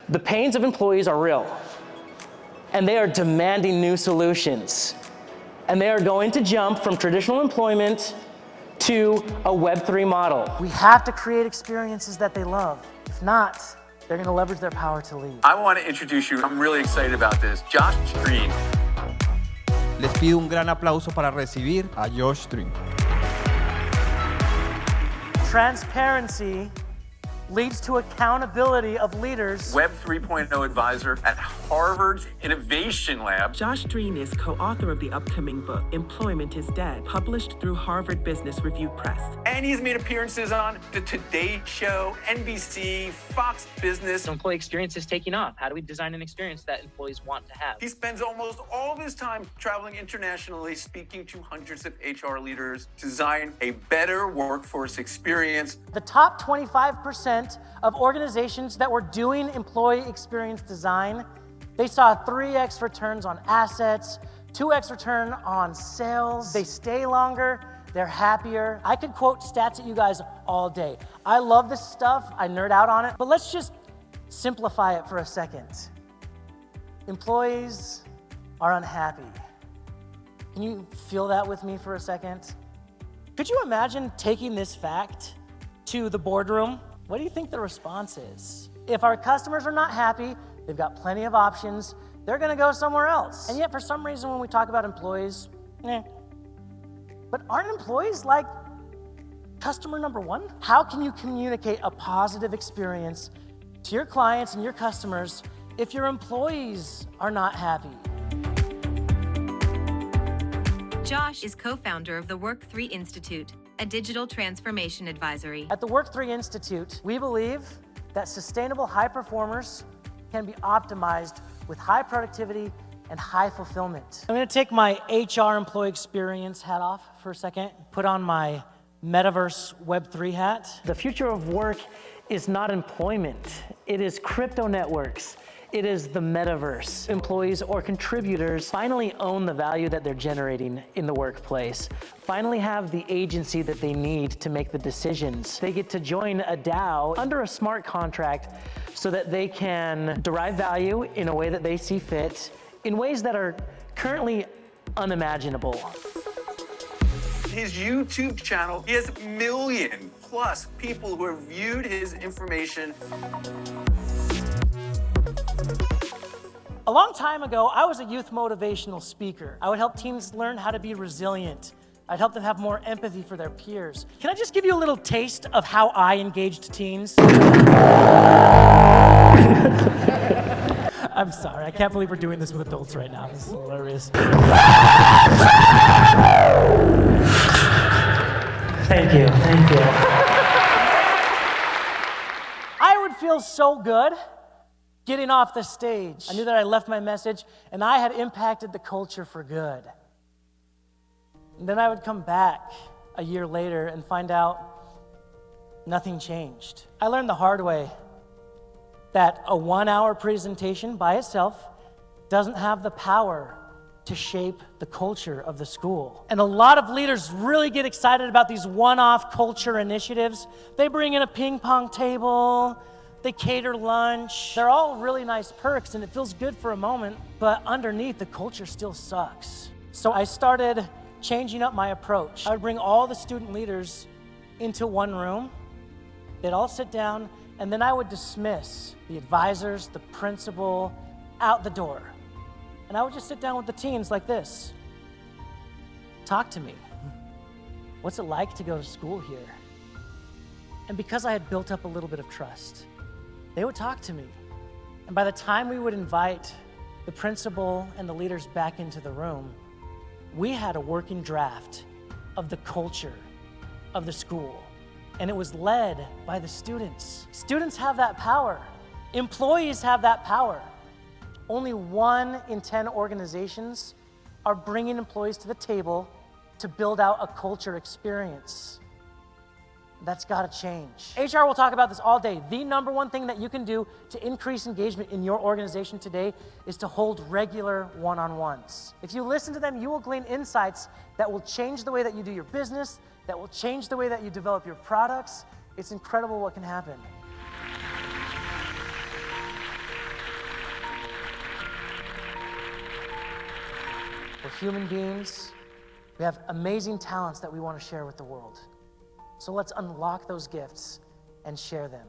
The pains of employees are real, and they are demanding new solutions. And they are going to jump from traditional employment to a Web3 model. We have to create experiences that they love. If not, they're going to leverage their power to lead. I want to introduce you, I'm really excited about this, Josh Drean. Les pido un gran aplauso para recibir a Josh Drean. Transparency leads to accountability of leaders. Web 3.0 advisor at Harvard's Innovation Lab. Josh Drean is co-author of the upcoming book, Employment is Dead, published through Harvard Business Review Press. And he's made appearances on The Today Show, NBC, Fox Business. So employee experience is taking off. How do we design an experience that employees want to have? He spends almost all of his time traveling internationally, speaking to hundreds of HR leaders, design a better workforce experience. The top 25% of organizations that were doing employee experience design, they saw 3x returns on assets, 2x return on sales. They stay longer, they're happier. I could quote stats at you guys all day. I love this stuff, I nerd out on it, but let's just simplify it for a second. Employees are unhappy. Can you feel that with me for a second? Could you imagine taking this fact to the boardroom? What do you think the response is? If our customers are not happy, they've got plenty of options, they're gonna go somewhere else. And yet for some reason when we talk about employees, But aren't employees like customer number one? How can you communicate a positive experience to your clients and your customers if your employees are not happy? Josh is co-founder of the Work3 Institute, a digital transformation advisory. At the Work3 Institute, we believe that sustainable high performers can be optimized with high productivity and high fulfillment. I'm gonna take my HR employee experience hat off for a second, put on my Metaverse Web3 hat. The future of work is not employment. It is crypto networks. It is the metaverse. Employees or contributors finally own the value that they're generating in the workplace, finally have the agency that they need to make the decisions. They get to join a DAO under a smart contract so that they can derive value in a way that they see fit, in ways that are currently unimaginable. His YouTube channel, he has million plus people who have viewed his information. A long time ago, I was a youth motivational speaker. I would help teens learn how to be resilient. I'd help them have more empathy for their peers. Can I just give you a little taste of how I engaged teens? I'm sorry, I can't believe we're doing this with adults right now. This is hilarious. Thank you, thank you. I would feel so good getting off the stage. I knew that I left my message and I had impacted the culture for good. And then I would come back a year later and find out nothing changed. I learned the hard way that a 1-hour presentation by itself doesn't have the power to shape the culture of the school. And a lot of leaders really get excited about these one-off culture initiatives. They bring in a ping pong table, they cater lunch. They're all really nice perks and it feels good for a moment, but underneath the culture still sucks. So I started changing up my approach. I would bring all the student leaders into one room. They'd all sit down and then I would dismiss the advisors, the principal, out the door. And I would just sit down with the teens like this. Talk to me. What's it like to go to school here? And because I had built up a little bit of trust, they would talk to me. And by the time we would invite the principal and the leaders back into the room, we had a working draft of the culture of the school. And it was led by the students. Students have that power. Employees have that power. Only 1 in 10 organizations are bringing employees to the table to build out a culture experience. That's gotta change. HR will talk about this all day. The number one thing that you can do to increase engagement in your organization today is to hold regular one-on-ones. If you listen to them, you will glean insights that will change the way that you do your business, that will change the way that you develop your products. It's incredible what can happen. human beings. We have amazing talents that we want to share with the world. So let's unlock those gifts and share them.